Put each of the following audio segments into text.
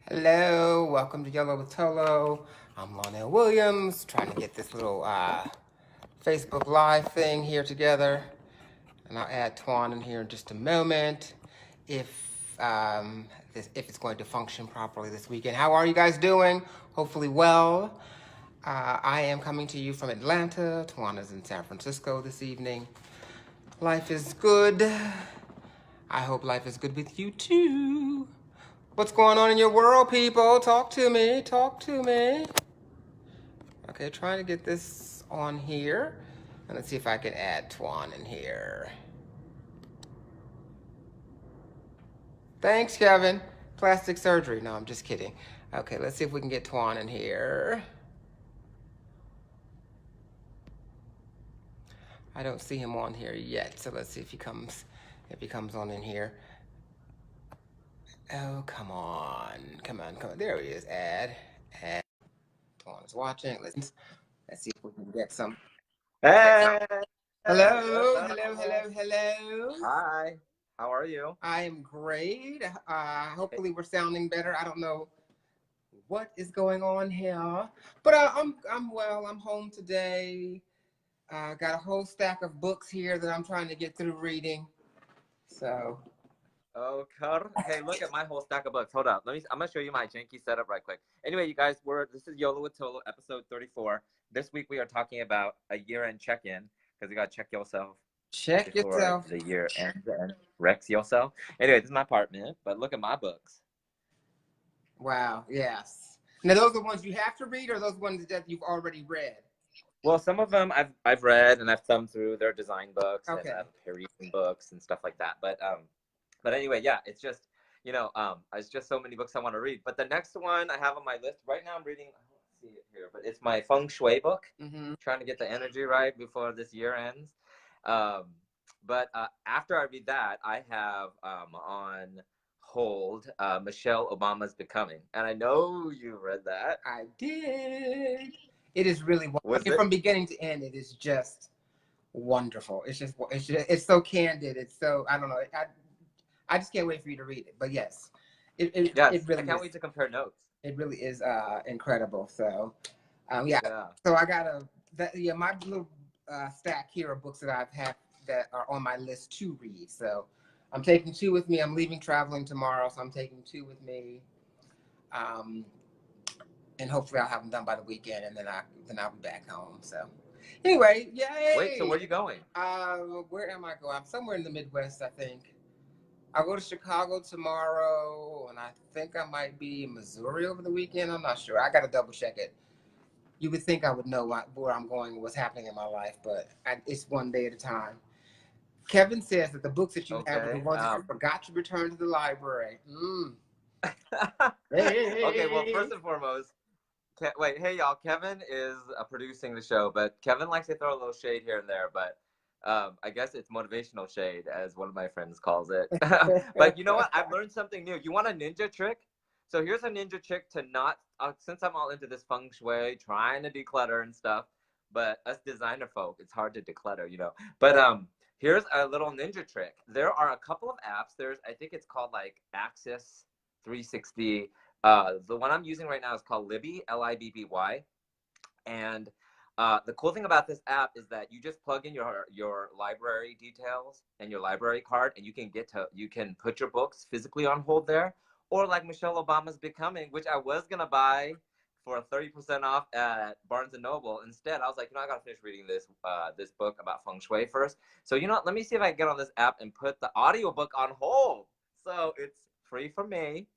Hello, welcome to YOLO with ToLo. I'm Lonnell Williams, trying to get this little Facebook Live thing here together. And I'll add Toan in here in just a moment if, if it's going to function properly this weekend. How are you guys doing? Hopefully well. I am coming to you from Atlanta. Toan is in San Francisco this evening. Life is good. I hope life is good with you too. What's going on in your world, people? Talk to me. Talk to me. Okay, trying to get this on here. And let's see if I can add Toan in here. Thanks, Kevin. Plastic surgery. No, I'm just kidding. Okay, let's see if we can get Toan in here. I don't see him on here yet, so let's see if he comes on in here. Oh, come on. Come on, come on. There he is. Add. Toan is watching. Let's see if we can get some. Hey! Hello, hello. Hi, how are you? I am great. Hopefully we're sounding better. I don't know what is going on here, but I'm well. I'm home today. Got a whole stack of books here that I'm trying to get through reading. So. Okay. Hey, look at my whole stack of books. Hold up. I'm gonna show you my janky setup right quick. Anyway, you guys, this is YOLO with ToLo, episode 34. This week we are talking about a year-end check-in because you gotta check yourself. Check yourself. The year ends and wrecks yourself. Anyway, this is my apartment, but look at my books. Wow. Yes. Now those are the ones you have to read, or those ones that you've already read? Well, some of them I've read and I've thumbed through. They're design books Okay. and Parisian books and stuff like that. But anyway, yeah, it's just, it's just so many books I want to read. But the next one I have on my list right now, I'm reading, I don't see it here, but it's my feng shui book, trying to get the energy right before this year ends. But after I read that, I have on hold Michelle Obama's Becoming. And I know you read that. I did. It is really wonderful. From beginning to end, it is just wonderful. It's so candid. It's so, I don't know. I just can't wait for you to read it. But yes, it really I can't wait to compare notes. It really is incredible. So, yeah. So I got my little stack here of books that I've had that are on my list to read. So I'm taking 2 with me. I'm leaving traveling tomorrow, so I'm taking 2 with me. And hopefully I'll have them done by the weekend, and then I'll be back home. So anyway, yay! Wait, so where are you going? Where am I going? I'm somewhere in the Midwest, I think. I'll go to Chicago tomorrow, and I think I might be in Missouri over the weekend. I'm not sure. I got to double check it. You would think I would know where I'm going and what's happening in my life, but it's one day at a time. Kevin says that the books that you have are the ones that you forgot to return to the library. Okay, well, first and foremost, wait, hey y'all, Kevin is producing the show, but Kevin likes to throw a little shade here and there, but I guess it's motivational shade, as one of my friends calls it. But you know what? I've learned something new. You want a ninja trick? So here's a ninja trick to not, since I'm all into this feng shui, trying to declutter and stuff, but us designer folk, it's hard to declutter, But here's a little ninja trick. There are a couple of apps. I think it's called like Axis 360. The one I'm using right now is called Libby, Libby. And the cool thing about this app is that you just plug in your library details and your library card, and you can put your books physically on hold there. Or like Michelle Obama's Becoming, which I was gonna buy for 30% off at Barnes & Noble. Instead, I was like, I gotta finish reading this book about feng shui first. So let me see if I can get on this app and put the audiobook on hold. So it's free for me.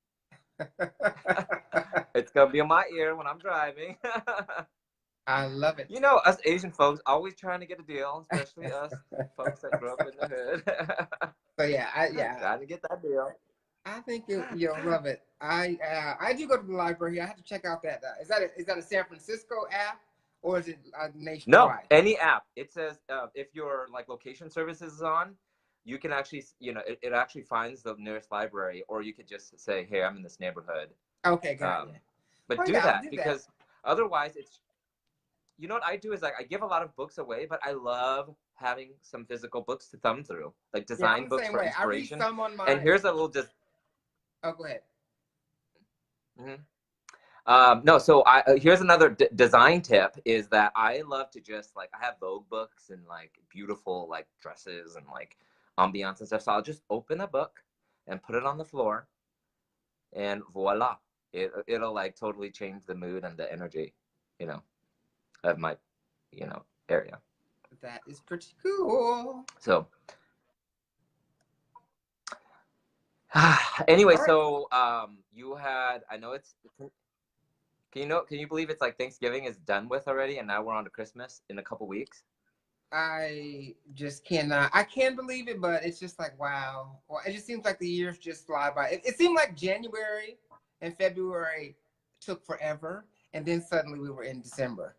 It's gonna be in my ear when I'm driving. I love it. Us Asian folks always trying to get a deal, especially us folks that grew up in the hood. So yeah, trying to get that deal. I think you'll love it. I do go to the library. I have to check out that. Is that a San Francisco app, or is it nationwide? No, any app. It says if your location services is on, you can actually, it actually finds the nearest library, or you could just say, hey, I'm in this neighborhood. Okay, got it. But do that, because otherwise it's, what I do is I give a lot of books away, but I love having some physical books to thumb through, like design books for inspiration. I read some on my... And here's a little Oh, go ahead. No, so here's another design tip is that I love to just like, I have Vogue books and like beautiful like dresses and like ambiance and stuff. So I'll just open a book and put it on the floor and voila. It'll like totally change the mood and the energy, you know, of my, area. That is pretty cool. So anyway, All right. so you had, I know it's, can you believe it's like Thanksgiving is done with already and now we're on to Christmas in a couple weeks? I just cannot. I can believe it, but it's just like, wow. Well, it just seems like the years just fly by. It seemed like January and February took forever, and then suddenly we were in December.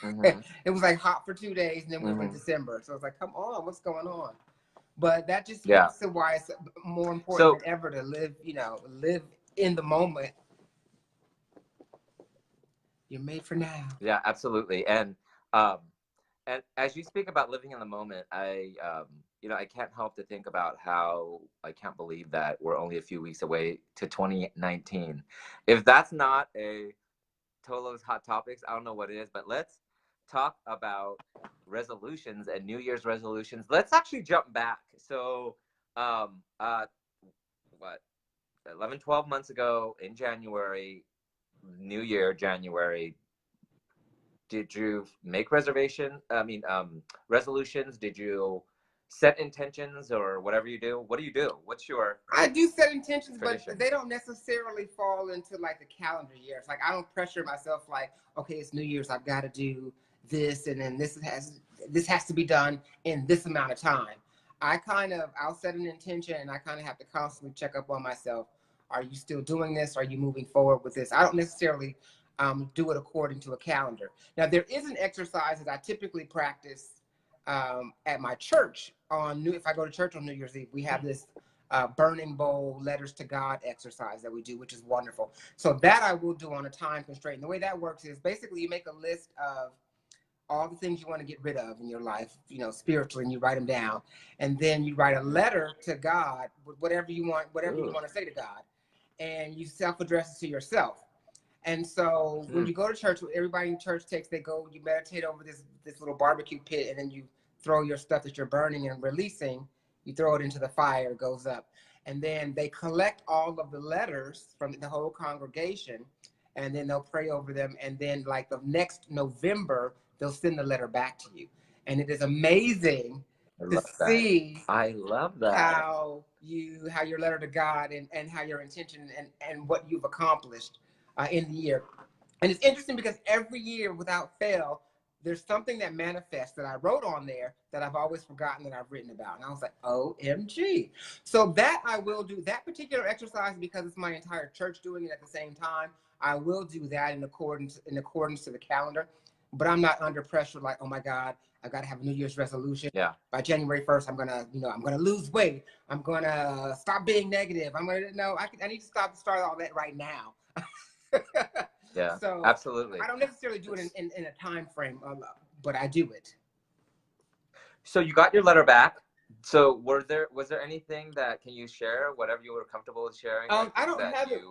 Mm-hmm. It was like hot for 2 days, and then we were in Mm-hmm. December. So it's like, come on, what's going on? But that just Yeah. speaks to why it's more important So than ever to live, live in the moment. You're made for now. yeah, absolutely. And as you speak about living in the moment, I can't help to think about how I can't believe that we're only a few weeks away to 2019. If that's not a ToLo's Hot Topics, I don't know what it is, but let's talk about resolutions and New Year's resolutions. Let's actually jump back. So, what, 11, 12 months ago in January, New Year, January, did you make resolutions? Did you set intentions or whatever you do? What do you do? What's your I do set intentions, tradition? but they don't necessarily fall into like the calendar years. Like I don't pressure myself like, okay, it's New Year's, I've got to do this, and then this has to be done in this amount of time. I'll set an intention, and I kind of have to constantly check up on myself. Are you still doing this? Are you moving forward with this? I don't necessarily do it according to a calendar. Now there is an exercise that I typically practice at my church if I go to church on New Year's Eve. We have this burning bowl letters to God exercise that we do, which is wonderful. So that I will do on a time constraint. And the way that works is basically you make a list of all the things you want to get rid of in your life, spiritually, and you write them down. And then you write a letter to God with whatever you want to say to God. And you self-address it to yourself. And so when you go to church, everybody in church you meditate over this little barbecue pit, and then you throw your stuff that you're burning and releasing, you throw it into the fire, it goes up. And then they collect all of the letters from the whole congregation, and then they'll pray over them. And then like the next November, they'll send the letter back to you. And it is amazing to see I love that. how your letter to God and how your intention and what you've accomplished in the year. And it's interesting because every year without fail, there's something that manifests that I wrote on there that I've always forgotten that I've written about. And I was like, OMG. So that I will do that particular exercise because it's my entire church doing it at the same time. I will do that in accordance to the calendar, but I'm not under pressure like, oh my God, I got to have a New Year's resolution. Yeah. By January 1st, I'm going to lose weight. I'm going to stop being negative. I need to start all that right now. Yeah, so absolutely. I don't necessarily do it in a time frame, but I do it. So you got your letter back. So was there anything that can you share, whatever you were comfortable with sharing? I don't have it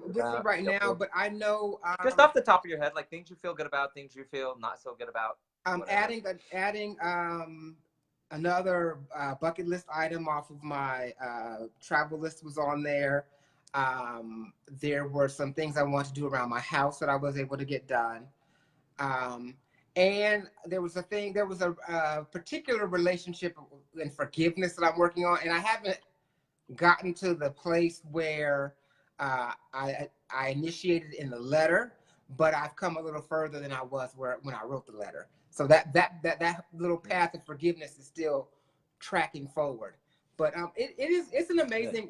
with me right now, but I know just off the top of your head, like things you feel good about, things you feel not so good about. Adding another bucket list item off of my travel list was on there. There were some things I wanted to do around my house that I was able to get done. And there was a particular relationship and forgiveness that I'm working on, and I haven't gotten to the place where I initiated in the letter, but I've come a little further than I was when I wrote the letter. So that little path of forgiveness is still tracking forward. But it's an amazing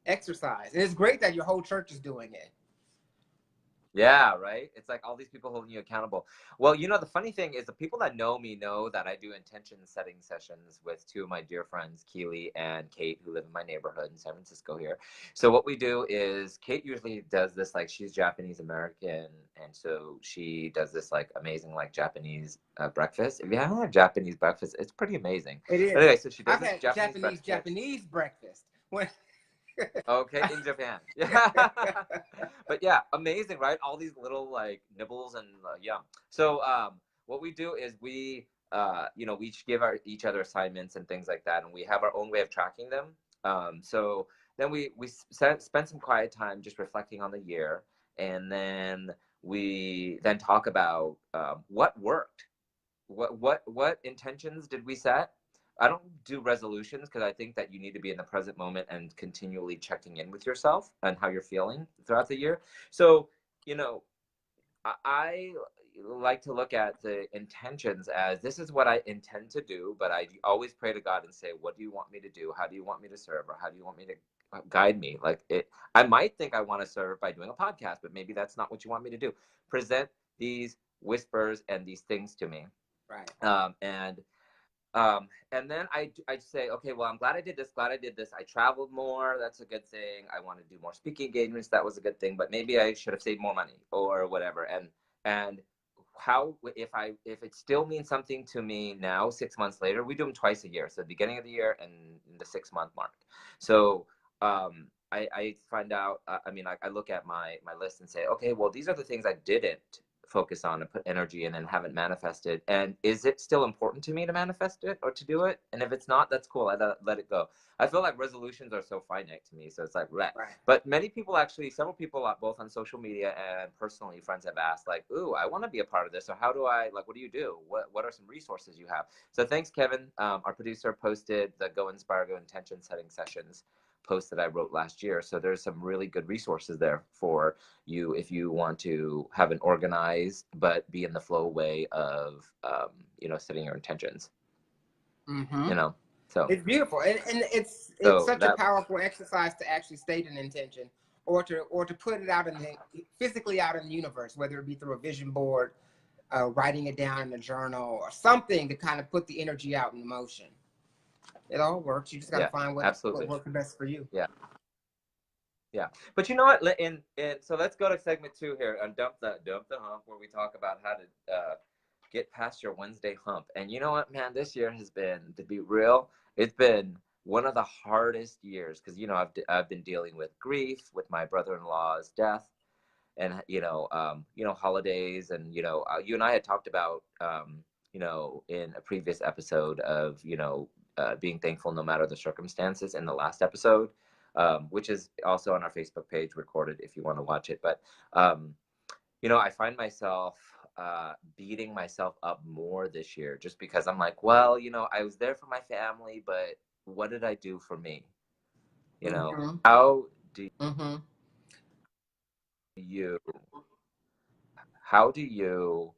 exercise, and it's great that your whole church is doing it. Yeah, right. It's like all these people holding you accountable. Well, the funny thing is the people that know me know that I do intention setting sessions with two of my dear friends, Keely and Kate, who live in my neighborhood in San Francisco here. So what we do is Kate usually does this, like she's Japanese American. And so she does this like amazing, like Japanese breakfast. If you haven't had Japanese breakfast, it's pretty amazing. It is. But anyway, so she does I've had Japanese breakfast. Okay, in Japan. Yeah. But yeah, amazing, right? All these little like nibbles and yeah. So what we do is we we each give each other assignments and things like that, and we have our own way of tracking them. So then we spend some quiet time just reflecting on the year, and then we then talk about what worked, what intentions did we set. I don't do resolutions because I think that you need to be in the present moment and continually checking in with yourself and how you're feeling throughout the year. So, you know, I like to look at the intentions as this is what I intend to do, but I always pray to God and say, what do you want me to do? How do you want me to serve? Or how do you want me to guide me? Like I might think I want to serve by doing a podcast, but maybe that's not what you want me to do. Present these whispers and these things to me. Right. And then I say, okay, well, I'm glad I did this. Glad I did this. I traveled more. That's a good thing. I want to do more speaking engagements. That was a good thing. But maybe I should have saved more money or whatever. And how if it still means something to me now, 6 months later, we do them twice a year. So the beginning of the year and the 6 month mark. So I find out. I look at my list and say, okay, well, these are the things I didn't focus on and put energy in and haven't manifested, and is it still important to me to manifest it or to do it? And if it's not, that's cool. I let it go. I feel like resolutions are so finite to me, so it's like right. But many people, actually several people both on social media and personally, friends have asked like, ooh, I want to be a part of this, so how do I, like, what do you do, what are some resources you have? So thanks, Kevin. Our producer posted the Go Inspire Go intention setting sessions post that I wrote last year. So there's some really good resources there for you if you want to have an organized but be in the flow way of setting your intentions. Mm-hmm. So it's beautiful, and it's such a powerful exercise to actually state an intention or to put it out physically out in the universe, whether it be through a vision board, writing it down in a journal or something to kind of put the energy out in motion. It all works. You just got to find what works best for you. Yeah. But you know what? So let's go to segment 2 here and dump the hump, where we talk about how to get past your Wednesday hump. And you know what, man? This year has been, to be real, it's been one of the hardest years because I've been dealing with grief, with my brother-in-law's death, and holidays, and you and I had talked about in a previous episode of being thankful no matter the circumstances in the last episode, which is also on our Facebook page recorded if you want to watch it. But I find myself beating myself up more this year just because I'm like, well, I was there for my family, but what did I do for me? Mm-hmm. How do mm-hmm. you how do you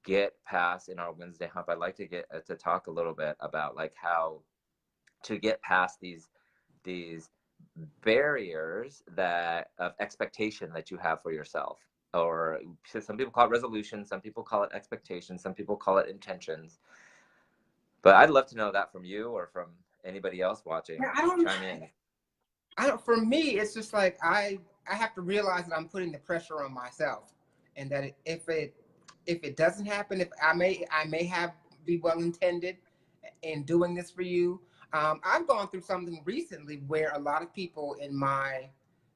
get past in our Wednesday hump? I'd like to get to talk a little bit about like how to get past these barriers of expectation that you have for yourself, or some people call it resolution, some people call it expectations, some people call it intentions. But I'd love to know that from you or from anybody else watching. Yeah, for me, it's just like I have to realize that I'm putting the pressure on myself, and that if it doesn't happen, if I may have be well intended in doing this for you. I've gone through something recently where a lot of people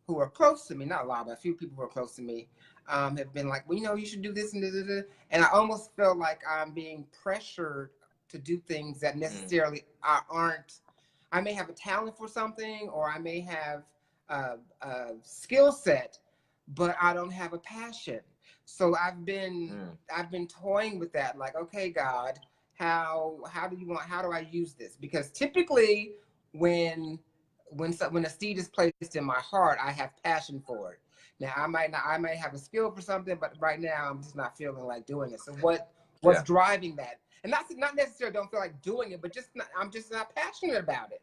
who are close to me, not a lot, but a few people who are close to me, have been like, well, you should do this and this, and I almost feel like I'm being pressured to do things that necessarily aren't. I may have a talent for something, or I may have a skill set, but I don't have a passion. So I've been toying with that, like, okay, God, how do I use this? Because typically when a seed is placed in my heart, I have passion for it. Now I might have a skill for something, but right now I'm just not feeling like doing it. So what's driving that? And not necessarily don't feel like doing it, but I'm just not passionate about it.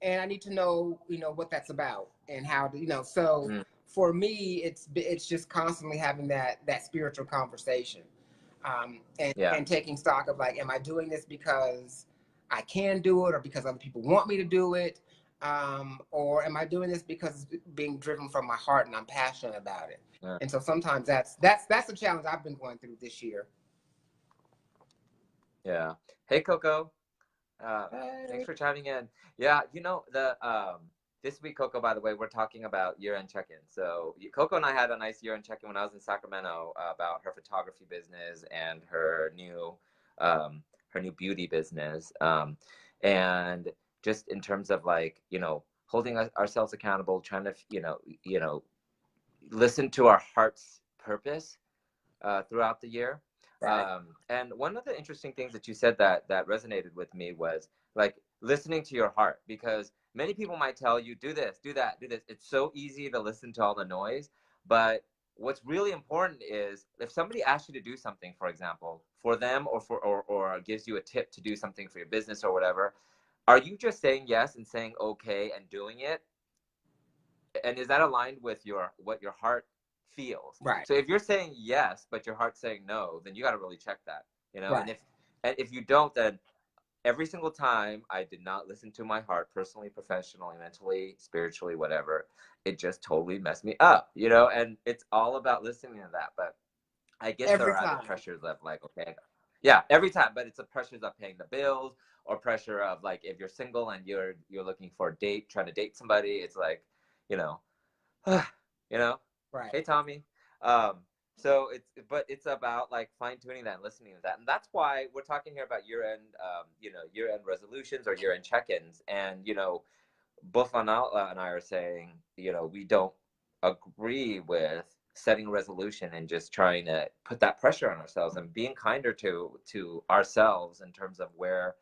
And I need to know, what that's about and how to, so for me, it's just constantly having that spiritual conversation. And taking stock of like, am I doing this because I can do it, or because other people want me to do it? Or am I doing this because it's being driven from my heart and I'm passionate about it? Yeah. And so sometimes that's a challenge I've been going through this year. Yeah. Hey, Coco. Thanks for chiming in. Yeah, the this week, Coco, by the way, we're talking about year-end check-in. So Coco and I had a nice year-end check-in when I was in Sacramento about her photography business and her new beauty business. And just in terms of like, you know, holding ourselves accountable, trying to, you know, listen to our heart's purpose throughout the year. Right. And one of the interesting things that you said that resonated with me was like listening to your heart, because many people might tell you, do this, do that, do this. It's so easy to listen to all the noise, but what's really important is if somebody asks you to do something, for example, for them or gives you a tip to do something for your business or whatever, are you just saying yes and saying okay and doing it? And is that aligned with what your heart feels? Right. So if you're saying yes but your heart's saying no, then you got to really check that, you know. Right. And if you don't, then every single time I did not listen to my heart, personally, professionally, mentally, spiritually, whatever, it just totally messed me up, you know. And it's all about listening to that. But I get there Every are added time. pressures of like, okay, yeah, every time. But it's the pressures of paying the bills, or pressure of like if you're single and you're looking for a date, trying to date somebody, it's like, you know, you know, Right. hey Tommy. Um, so it's about like fine tuning that and listening to that, and that's why we're talking here about year end, you know, year end resolutions or year end check-ins, and you know, both Lonnell and I are saying, you know, we don't agree with setting a resolution and just trying to put that pressure on ourselves, and being kinder to ourselves in terms of where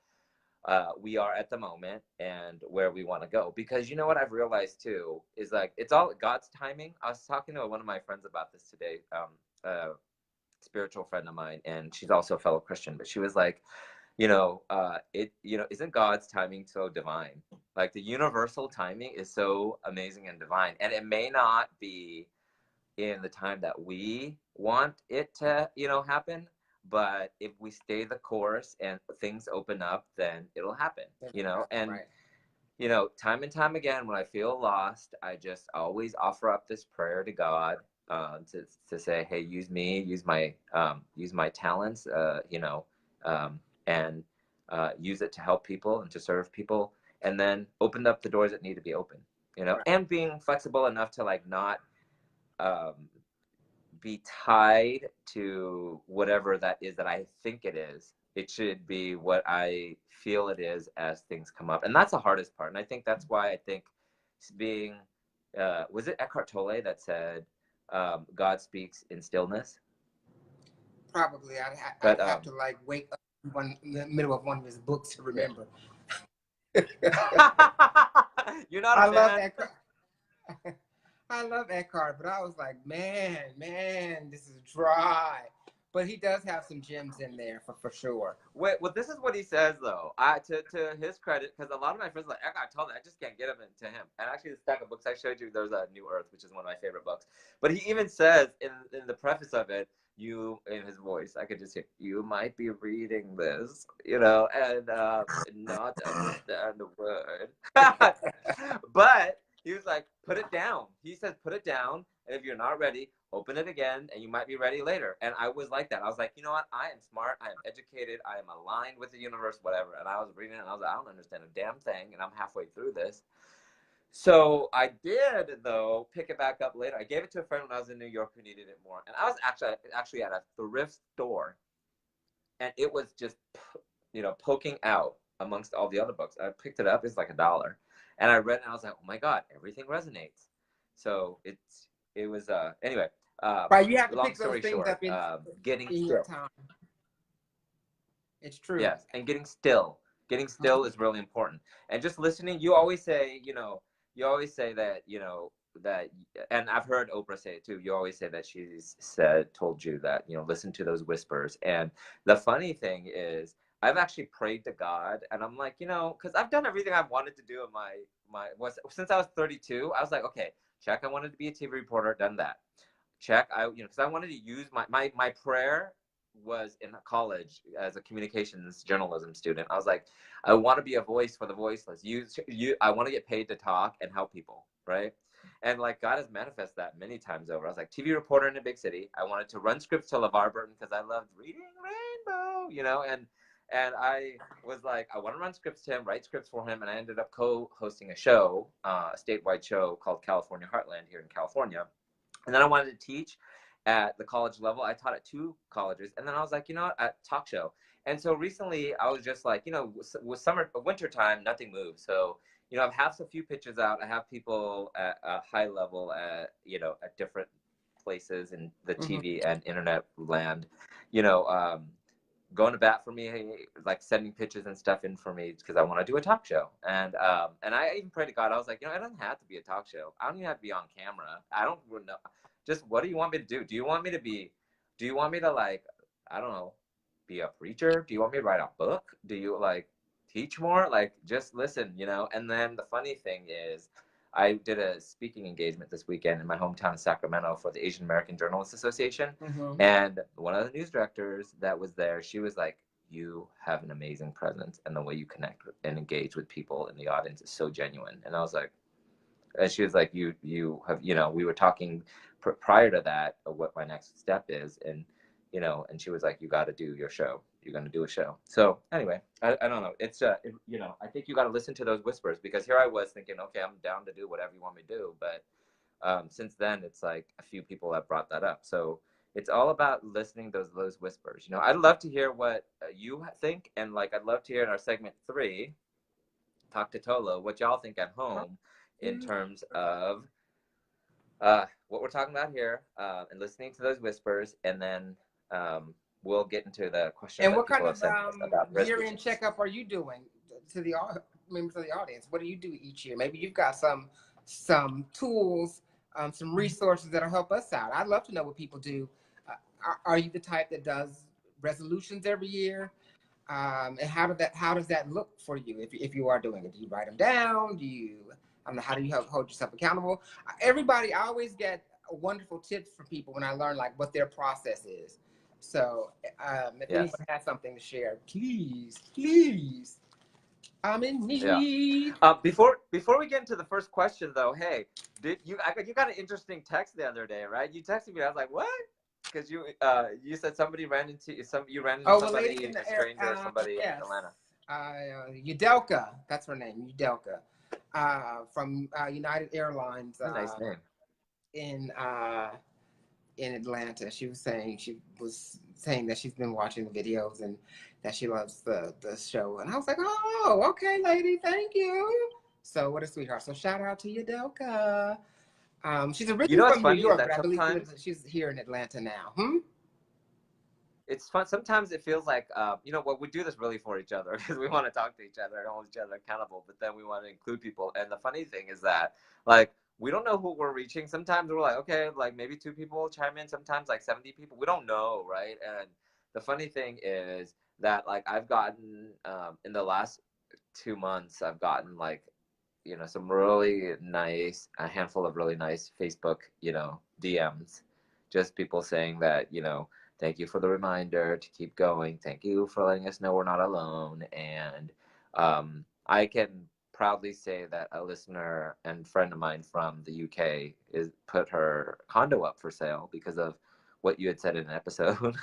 we are at the moment and where we want to go. Because you know what I've realized too is like it's all God's timing. I was talking to one of my friends about this today, a spiritual friend of mine, and she's also a fellow Christian. But she was like, isn't God's timing so divine? Like the universal timing is so amazing and divine, and it may not be in the time that we want it to, you know, happen. But if we stay the course and things open up, then it'll happen, you know. And, Right. you know, time and time again, when I feel lost, I just always offer up this prayer to God, to say, hey, use me, use my talents, and use it to help people and to serve people, and then open up the doors that need to be open, you know, Right. and being flexible enough to like not um, be tied to whatever that is that I think it is. It should be what I feel it is as things come up. And that's the hardest part. And I think that's why I think being, was it Eckhart Tolle that said, God speaks in stillness? Probably. I'd But have to like wake up in the middle of one of his books to yeah. remember. You're not a I love fan? Eckhart. I love Eckhart, but I was like, man, this is dry. But he does have some gems in there for sure. Wait, well, this is what he says though. To his credit, because a lot of my friends are like Eckhart Tolle, I just can't get him into him. And actually, the stack of books I showed you, there's a New Earth, which is one of my favorite books. But he even says in the preface of it, you in his voice, I could just hear, you might be reading this, you know, and not understand a word. But he was like, put it down. He says, put it down, and if you're not ready, open it again, and you might be ready later. And I was like that. I was like, you know what? I am smart. I am educated. I am aligned with the universe, whatever. And I was reading it, and I was like, I don't understand a damn thing, and I'm halfway through this. So I did, though, pick it back up later. I gave it to a friend when I was in New York who needed it more. And I was actually at a thrift store, and it was just, you know, poking out amongst all the other books. I picked it up. It's like $1. And I read it, and I was like, oh, my God, everything resonates. So it was, anyway. Right, you have to Long pick those story things short, up in getting your still. time. It's true. Yes, and getting still. Getting still is really important. And just listening, you always say, that, that, and I've heard Oprah say it too. You always say that she's told you that, listen to those whispers. And the funny thing is, I've actually prayed to God, and I'm like, because I've done everything I've wanted to do in since I was 32. I was like, okay, check. I wanted to be a TV reporter, done that. Check. Because I wanted to use my prayer was in college as a communications journalism student. I was like, I want to be a voice for the voiceless. I want to get paid to talk and help people, right? And like God has manifested that many times over. I was like TV reporter in a big city. I wanted to run scripts to LeVar Burton because I loved reading Rainbow, And I was like, I want to run scripts to him, write scripts for him, and I ended up co-hosting a show, a statewide show called California Heartland here in California. And then I wanted to teach at the college level. I taught at 2 colleges, and then I was like, you know what, at talk show. And so recently, I was just like, you know, with winter time, nothing moves. So you know, I've had a few pitches out. I have people at a high level at, you know, at different places in the TV and internet land, you know, going to bat for me, like sending pitches and stuff in for me because I want to do a talk show. And I even prayed to God. I was like, you know, it doesn't have to be a talk show. I don't even have to be on camera. I don't know. Just what do you want me to do? Do you want me to like, I don't know, be a preacher? Do you want me to write a book? Do you like teach more? Like, just listen, you know? And then the funny thing is, I did a speaking engagement this weekend in my hometown of Sacramento for the Asian American Journalists Association. And one of the news directors that was there, she was like, you have an amazing presence, and the way you connect and engage with people in the audience is so genuine. And I was like, and she was like, you have, you know, we were talking prior to that of what my next step is. And, you know, and she was like, you got to do your show. You're going to do a show. So anyway, I don't know. It's, you know, I think you got to listen to those whispers, because here I was thinking, okay, I'm down to do whatever you want me to do. But since then, it's like a few people have brought that up. So it's all about listening to those whispers. You know, I'd love to hear what you think. And like, I'd love to hear in our segment 3, Talk to ToLo, what y'all think at home in terms of what we're talking about here, and listening to those whispers. And then we'll get into the question. And what kind of year-end checkup are you doing to the members of the audience? What do you do each year? Maybe you've got some tools, some resources that'll help us out. I'd love to know what people do. Are you the type that does resolutions every year? And how does that look for you if you are doing it? Do you write them down? Do you, I don't know, how do you hold yourself accountable? Everybody, I always get wonderful tips from people when I learn like what their process is. So if anyone has something to share, please, I'm in need. Yeah. Before we get into the first question, though, hey, you got an interesting text the other day, right? You texted me. I was like, what? Because you said somebody ran into somebody, a stranger, somebody in Atlanta. Udelka, that's her name, Udelka, from United Airlines. Nice name. In Atlanta. She was saying that she's been watching the videos and that she loves the show. And I was like, oh, okay, lady, thank you. So what a sweetheart. So shout out to Udelka. She's originally from New York, but I believe she's here in Atlanta now. It's fun. Sometimes it feels like, you know what, we do this really for each other because we want to talk to each other and hold each other accountable, but then we want to include people. And the funny thing is that, like, we don't know who we're reaching. Sometimes we're like, okay, like maybe 2 people will chime in. Sometimes like 70 people. We don't know, right? And the funny thing is that, like, I've gotten, in the last 2 months, I've gotten like, you know, some really nice, a handful of really nice Facebook, you know, DMs, just people saying that, you know, thank you for the reminder to keep going. Thank you for letting us know we're not alone. And I can proudly say that a listener and friend of mine from the UK put her condo up for sale because of what you had said in an episode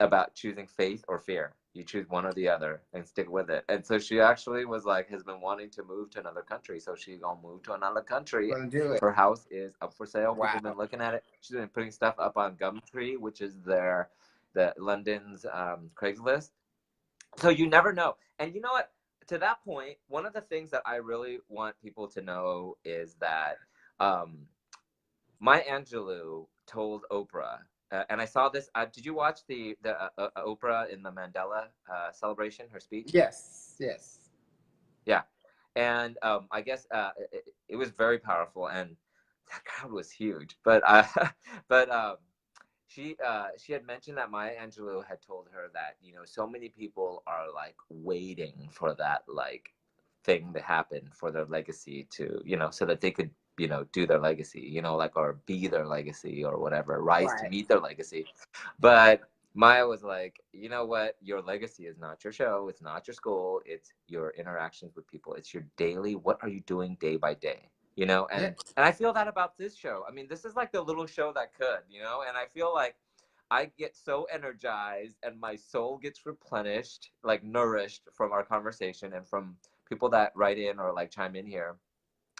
about choosing faith or fear. You choose one or the other and stick with it. And so she actually was like, has been wanting to move to another country. So she's gonna move to another country. Her house is up for sale. Wow. People have been looking at it. She's been putting stuff up on Gumtree, which is the London's Craigslist. So you never know. And you know what? To that point, one of the things that I really want people to know is that Maya Angelou told Oprah, and I saw this. Did you watch the Oprah in the Mandela celebration, her speech? Yes. Yeah, and I guess it was very powerful, and that crowd was huge. But she had mentioned that Maya Angelou had told her that, you know, so many people are like waiting for that like thing to happen for their legacy to, you know, so that they could, you know, do their legacy, you know, like, or be their legacy or whatever, rise to meet their legacy. But Maya was like, you know what, your legacy is not your show, it's not your school, it's your interactions with people, it's your daily, what are you doing day by day, you know? And I feel that about this show. I mean, this is like the little show that could, you know, and I feel like I get so energized and my soul gets replenished, like nourished from our conversation and from people that write in or like chime in here,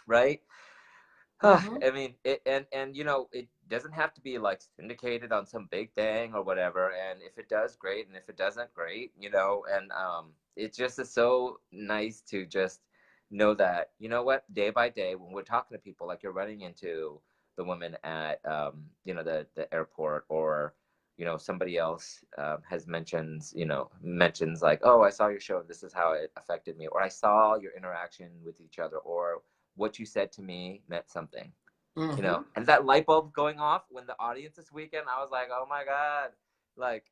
right? Mm-hmm. I mean, and you know, it doesn't have to be like syndicated on some big thing or whatever. And if it does, great. And if it doesn't, great. You know, and it just is so nice to just know that, you know what, day by day when we're talking to people, like you're running into the women at you know, the airport, or you know, somebody else has mentions like, oh, I saw your show, this is how it affected me, or I saw your interaction with each other, or what you said to me meant something, you Mm-hmm. know. And that light bulb going off when the audience this weekend, I was like, oh my God, like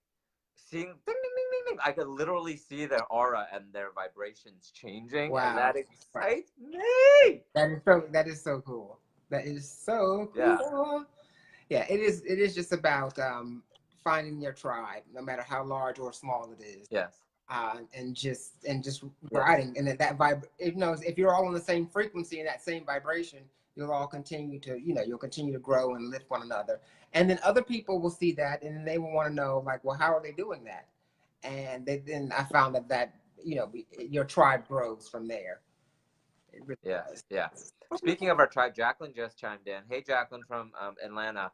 seeing ding, ding, ding, ding, ding. I could literally see their aura and their vibrations changing, and Wow. that excites me. That is so cool. That is so Yeah. cool. Yeah, it is just about finding your tribe, no matter how large or small it is. Yes. And just Yes. riding, and that vibe, if you're all on the same frequency and that same vibration, you'll all continue to, you'll continue to grow and lift one another. And then other people will see that, and they will want to know, like, well, how are they doing that? And then I found that your tribe grows from there. It really Yes. does. Yeah. Speaking of our tribe, Jacqueline just chimed in. Hey, Jacqueline from Atlanta.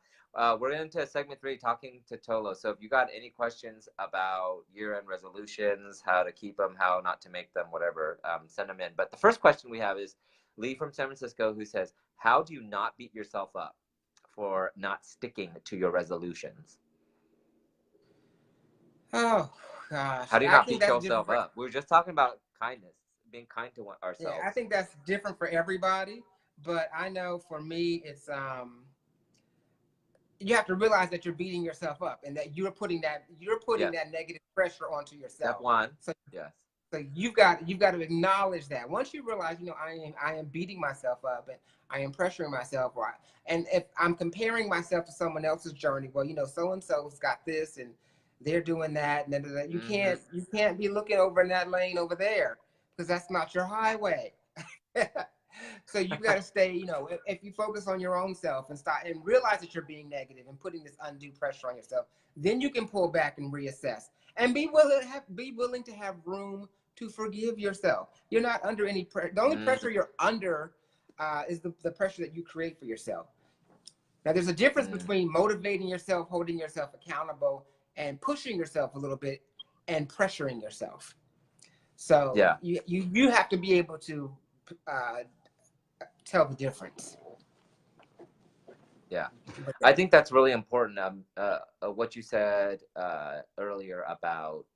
We're into segment 3, talking to ToLo. So if you got any questions about year-end resolutions, how to keep them, how not to make them, whatever, send them in. But the first question we have is Lee from San Francisco, who says, how do you not beat yourself up for not sticking to your resolutions? Oh gosh, How do you I not think beat that's different yourself for up? We were just talking about kindness, being kind to yeah, I ourselves. think that's different for everybody. But I know for me, it's you have to realize that you're beating yourself up, and that you're putting Yes. that negative pressure onto Step yourself. one. So Yes. so you've got to acknowledge that. Once you realize, I am beating myself up, and I am pressuring myself, right? And if I'm comparing myself to someone else's journey, well, so and so's got this and they're doing that, and then you Mm-hmm. can't be looking over in that lane over there, because that's not your highway. So you've got to stay, if you focus on your own self and start and realize that you're being negative and putting this undue pressure on yourself, then you can pull back and reassess, and be willing to have room to forgive yourself. You're not under any pressure. The only pressure you're under is the pressure that you create for yourself. Now, there's a difference Mm-hmm. between motivating yourself, holding yourself accountable, and pushing yourself a little bit, and pressuring yourself. So Yeah. you have to be able to uh, tell the difference. Yeah. But I yeah. think that's really important. What you said earlier about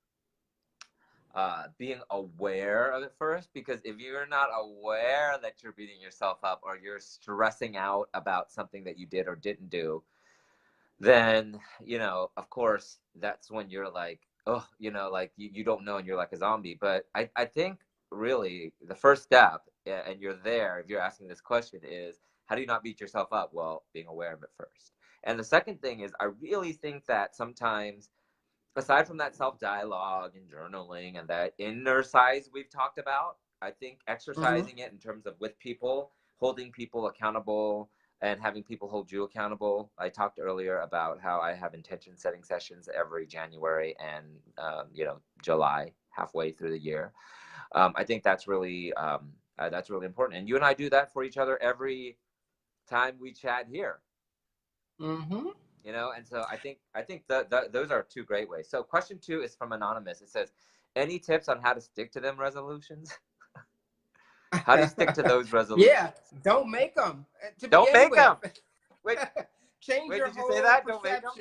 being aware of it first, because if you're not aware that you're beating yourself up, or you're stressing out about something that you did or didn't do, then, of course, that's when you're like, oh, like you don't know, and you're like a zombie. But I think really the first step, and you're there, if you're asking this question, is how do you not beat yourself up? Well, being aware of it first. And the second thing is, I really think that sometimes, aside from that self-dialogue and journaling and that inner size we've talked about, I think Mm-hmm. exercising it in terms of with people, holding people accountable, and having people hold you accountable. I talked earlier about how I have intention setting sessions every January and July, halfway through the year. I think that's really important, and you and I do that for each other every time we chat here. Mm-hmm. And so I think that those are two great ways. So question 2 is from Anonymous. It says, any tips on how to stick to them resolutions? How do you stick to those Yeah, resolutions? don't make them to Don't begin make with. them. Wait, Change wait, your did you say whole that? Don't make them.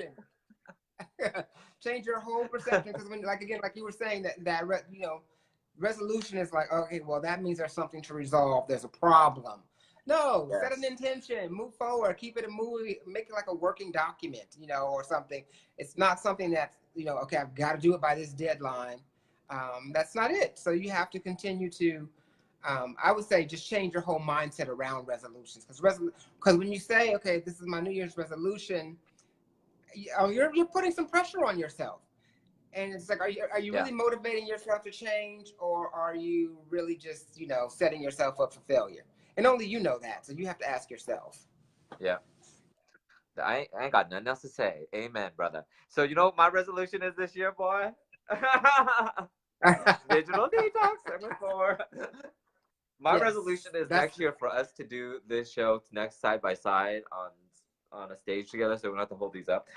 perception. Change your whole perception, because like you were saying, that resolution is like, okay, well, that means there's something to resolve. There's a problem. No, set an Yes. intention, move forward, keep it a movie, make it like a working document, or something. It's not something that's, okay, I've got to do it by this deadline. That's not it. So you have to continue to, I would say, just change your whole mindset around resolutions. Because when you say, okay, this is my New Year's resolution, you're putting some pressure on yourself. And it's like, are you Yeah. really motivating yourself to change, or are you really just, setting yourself up for failure? And only you know that. So you have to ask yourself. Yeah. I ain't got nothing else to say. Amen, brother. So you know what my resolution is this year, boy? Digital detox number 4. My Yes, resolution is that's next year for us to do this show next side by side on a stage together, so we don't have to hold these up.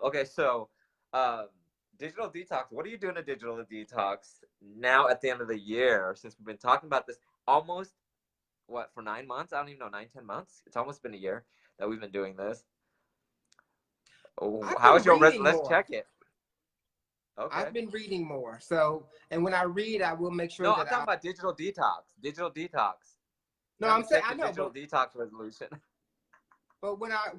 Okay, so um, digital detox. What are you doing a digital detox now at the end of the year? Since we've been talking about this almost what for 9 months? I don't even know 9-10 months. It's almost been a year that we've been doing this. Oh, I've how been is your reading let's more. check it. Okay. I've been reading more. So, and when I read, I will make sure No, I'm that talking I. about digital detox. Digital detox. No, Not I'm to saying set I your know, digital detox resolution. but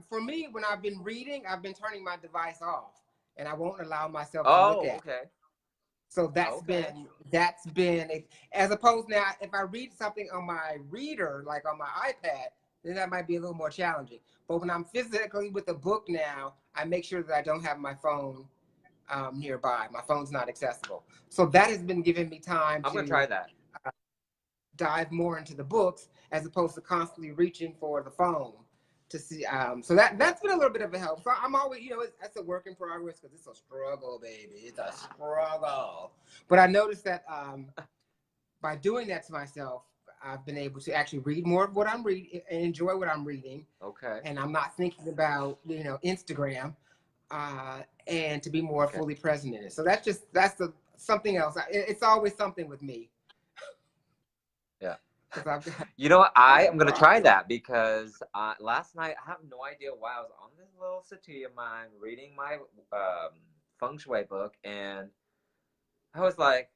for me, when I've been reading, I've been turning my device off, and I won't allow myself to look Oh, at it. okay. So Okay. that's been as opposed now. If I read something on my reader, like on my iPad, then that might be a little more challenging. But when I'm physically with a book now, I make sure that I don't have my phone nearby. My phone's not accessible. So that has been giving me time I'm gonna to try that. dive more into the books as opposed to constantly reaching for the phone to see. So that's been a little bit of a help. So I'm always, that's a work in progress because it's a struggle, baby. It's a struggle. But I noticed that by doing that to myself, I've been able to actually read more of what I'm reading and enjoy what I'm reading. Okay. And I'm not thinking about, Instagram, and to be more Okay. fully present in it. So that's something else. It's always something with me. Yeah. Because I've got You know what? I am gonna try process. that because last night I have no idea why I was on this little city of mine reading my feng shui book, and I was like,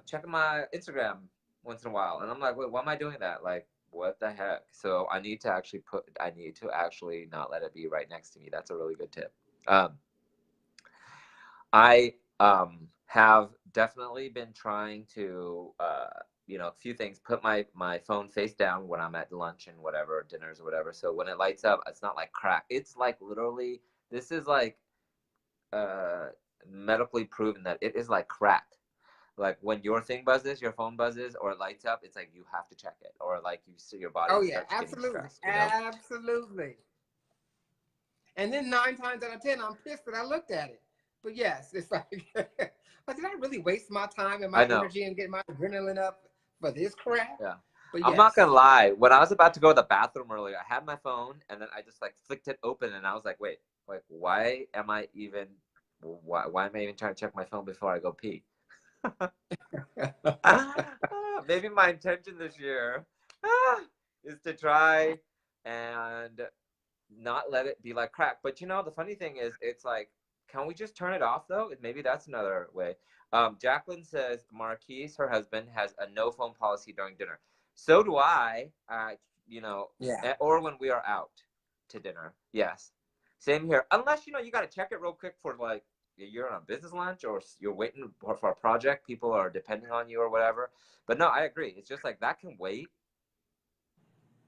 checking my Instagram once in a while, and I'm like, wait, why am I doing that? Like, what the heck? So I need to actually not let it be right next to me. That's a really good tip. Um, I have definitely been trying to, a few things. Put my phone face down when I'm at lunch and whatever, dinners or whatever. So when it lights up, it's not like crack. It's like literally, this is like uh, medically proven that it is like crack. Like when your thing buzzes, your phone buzzes, or it lights up, it's like you have to check it, or like you see your body Oh yeah, starts getting absolutely, stressed. absolutely. And then 9 times out of 10, I'm pissed that I looked at it. But yes, it's like, like did I really waste my time and my I know. energy and get my adrenaline up for this crap? Yeah. But I'm not yes, gonna lie. When I was about to go to the bathroom earlier, I had my phone and then I just like flicked it open and I was like, wait, like why am I even trying to check my phone before I go pee? Maybe my intention this year is to try and not let it be like crack. But the funny thing is, it's like, can we just turn it off though? Maybe that's another way. Jacqueline says Marquise, her husband, has a no phone policy during dinner. So do I. yeah. Or when we are out to dinner. Yes, same here. Unless you got to check it real quick for like you're on a business lunch or you're waiting for a project. People are depending on you or whatever. But no, I agree. It's just like that can wait.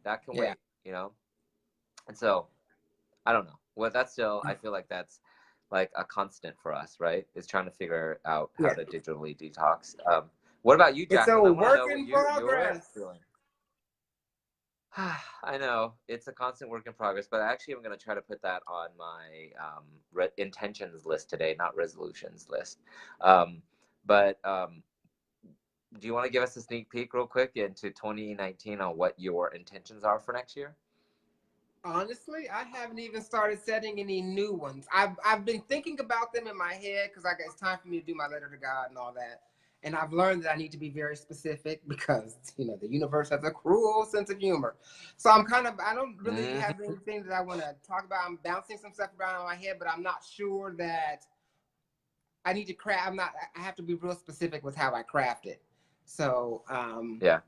That can Yeah. wait. And so I don't know. Well, that's still, I feel like that's like a constant for us, right? Is trying to figure out how Yeah. to digitally detox. What about you, It's Jacqueline? a I want to work know what in you're progress. doing. I know it's a constant work in progress, but actually, I'm going to try to put that on my intentions list today, not resolutions list. Um, but do you want to give us a sneak peek real quick into 2019 on what your intentions are for next year? Honestly, I haven't even started setting any new ones. I've been thinking about them in my head because it's time for me to do my letter to God and all that. And I've learned that I need to be very specific because the universe has a cruel sense of humor. So I don't really Mm-hmm. have anything that I want to talk about. I'm bouncing some stuff around in my head, but I'm not sure that I need to craft. I have to be real specific with how I craft it. So, Yeah.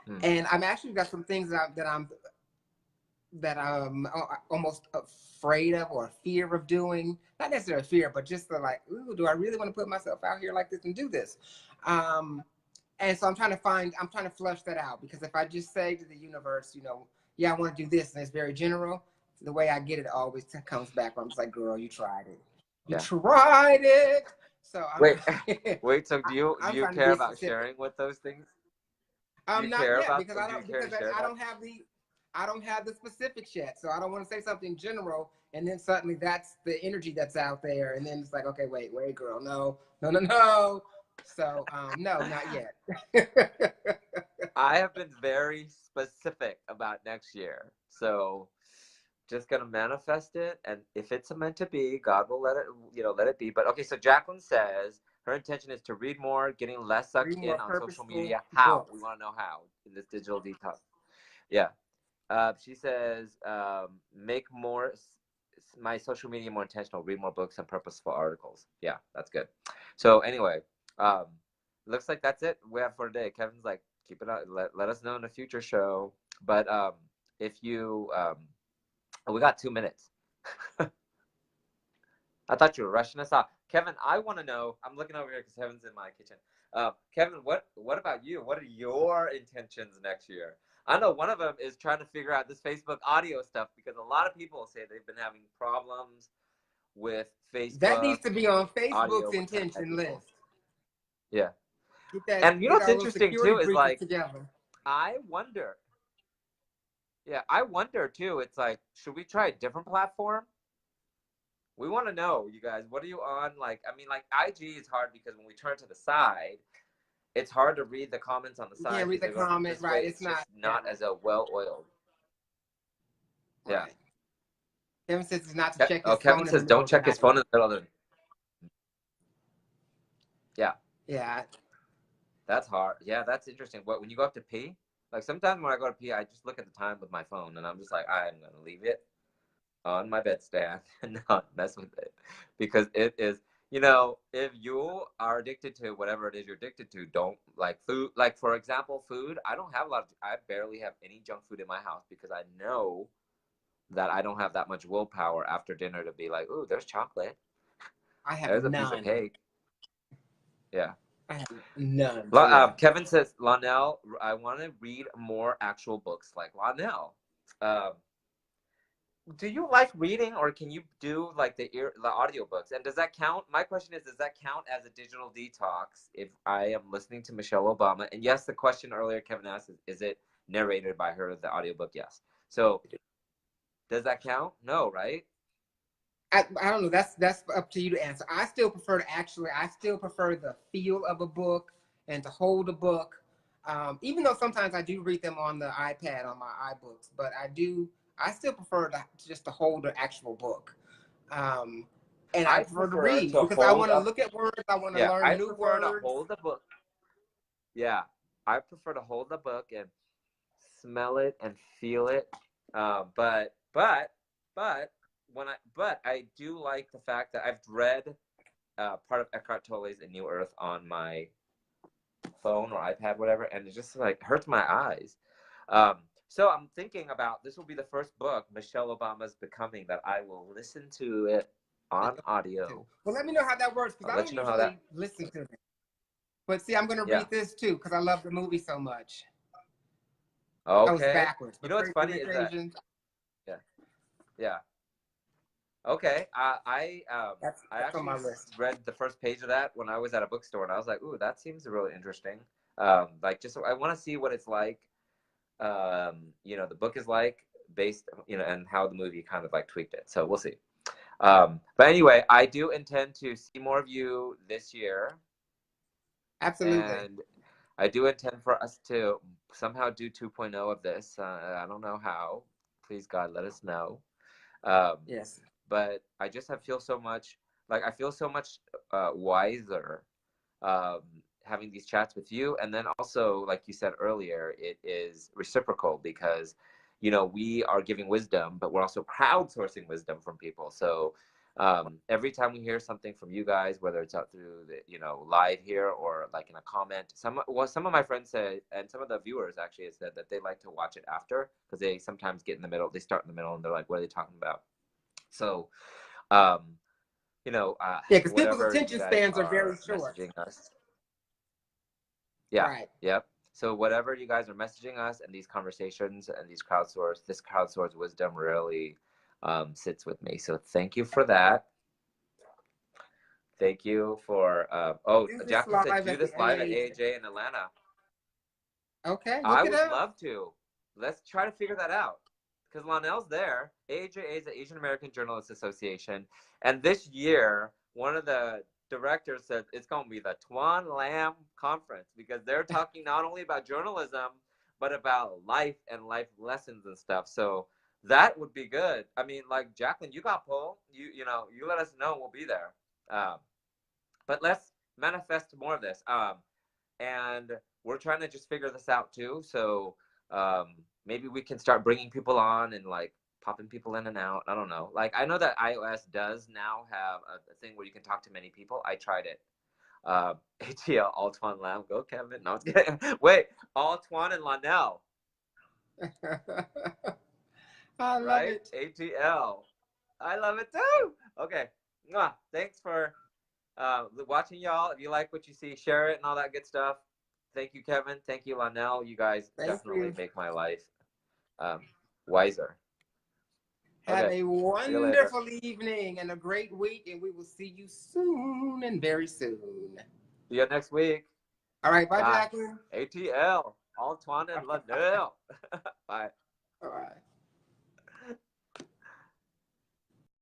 Mm. and I'm actually got some things that I'm almost afraid of or fear of doing. Not necessarily fear, but just the like, ooh, do I really want to put myself out here like this and do this? And so I'm trying to flush that out because if I just say to the universe, yeah, I want to do this, and it's very general, the way I get it always comes back. I'm just like, girl, you tried it. You Yeah. tried it. So Wait, I'm, wait. So do I'm you trying to care be about specific. sharing what those things? Do you not care yet about because them? Do you care to share I that? don't have the I don't have the specifics yet, so I don't want to say something general, and then suddenly that's the energy that's out there, and then it's like, okay, wait, girl, no, no, no, no. So, no, not yet. I have been very specific about next year, so just gonna manifest it, and if it's meant to be, God will let it, let it be. But okay, so Jacqueline says her intention is to read more, getting less sucked Read in more on social purposeful media. How? We books. want to know how in this digital detox. Yeah. She says, make my social media more intentional, read more books and purposeful articles. Yeah, that's good. So anyway, um, looks like that's it we have for today. Kevin's like, keep it up. Let us know in a future show. But if you, we got 2 minutes. I thought you were rushing us off. Kevin, I want to know, I'm looking over here because Kevin's in my kitchen. Kevin, what about you? What are your intentions next year? I know one of them is trying to figure out this Facebook audio stuff because a lot of people say they've been having problems with That Facebook needs to be on audio Facebook's when trying to add intention people. list. Yeah. Get And you know what's our little interesting security too is breaches like, together. I wonder, I wonder too, it's like, should we try a different platform? We want to know, you guys, what are you on? Like, I mean, like IG is hard because when we turn to the side, it's hard to read the comments on the You side can't read because the they go comment, this right? way. It's It's just yeah, not as a well-oiled. Yeah. right. Kevin says he's not to check Oh, his Kevin phone in the says middle don't of the check his night. phone in the middle of the. Yeah, Yeah. that's hard. Yeah, that's interesting. What when you go up to pee? Like sometimes when I go to pee, I just look at the time with my phone and I'm just like, I'm gonna leave it on my bedstand and not mess with it because it is. If you are addicted to whatever it is you're addicted to, don't like food. Like for example, food. I barely have any junk food in my house because I know that I don't have that much willpower after dinner to be like, ooh, there's chocolate. I have There's a piece of none. cake. Yeah. I have none. So yeah. Kevin says, Lonnell, I want to read more actual books like Lonnell. Um, do you like reading or can you do like the audiobooks? And does that count? My question is, does that count as a digital detox if I am listening to Michelle Obama? And yes, the question earlier Kevin asked is it narrated by her, the audiobook? Yes. So does that count? No, right? I don't know. That's up to you to answer. I still prefer the feel of a book and to hold a book. Even though sometimes I do read them on the iPad on my iBooks, but I still prefer just to hold the actual book. And I I prefer to prefer read to because I hold want to up. look at words. I want to Yeah, learn I new prefer to words. hold the book. Yeah, I prefer to hold the book and smell it and feel it. But but I do like the fact that I've read part of Eckhart Tolle's A New Earth on my phone or iPad, whatever, and it just like hurts my eyes. So I'm thinking about this will be the first book, Michelle Obama's Becoming, that I will listen to it on audio. Well, let me know how that works because I'll I let don't you know how that. usually listen to it. But see, I'm going to Yeah. read this too because I love the movie so much. I was Okay. backwards, You but know what's crazy funny rich is that. Asians. Yeah. Yeah. Okay. I That's on actually my list. read the first page of that when I was at a bookstore, and I was like, "Ooh, that seems really interesting." Like, just I want to see what it's like. The book is like based, and how the movie kind of like tweaked it. So we'll see. But anyway, I do intend to see more of you this year, Absolutely. and I do intend for us to somehow do 2.0 of this. I don't know how. Please, God, let us know. Um, Yes. but feel so much like I feel so much wiser um, having these chats with you, and then also like you said earlier, it is reciprocal because we are giving wisdom, but we're also crowdsourcing wisdom from people. So every time we hear something from you guys, whether it's out through the live here or like in a comment, some of my friends said, and some of the viewers actually said that they like to watch it after because they sometimes get in the middle, they start in the middle, and they're like, what are they talking about? So, Yeah, because people's whatever you attention guys spans are very are short. messaging us. Yeah. Right. Yep. So whatever you guys are messaging us and these conversations and this crowdsourced wisdom really sits with me. So thank you for that. Thank you for, Do this Jacqueline said, live do at the this live at AAJ. AAJ in Atlanta. Okay, I look it would up. love to. Let's try to figure that out. because Lonnell's there. AAJA is the Asian American Journalists Association, and this year one of the directors said it's going to be the Toan Lam Conference because they're talking not only about journalism but about life and life lessons and stuff. So that would be good. I mean, like Jacqueline, you got pull. You know, you let us know. We'll be there. But let's manifest more of this. And we're trying to just figure this out too. So maybe we can start bringing people on and like popping people in and out. I don't know. Like I know that iOS does now have a thing where you can talk to many people. I tried it. ATL, all Toan Lam. Go, Kevin. No, wait, all Toan and Lonnell. I love it. ATL. I love it too. Okay. Mwah. Thanks for watching, y'all. If you like what you see, share it and all that good stuff. Thank you, Kevin. Thank you, Lonnell. You guys definitely make my life wiser. Have Okay. a wonderful evening and a great week, and we will see you soon and very soon. See you next week. All right. Bye, Jacqueline. ATL. All Toan and Lonnell. Bye. All right.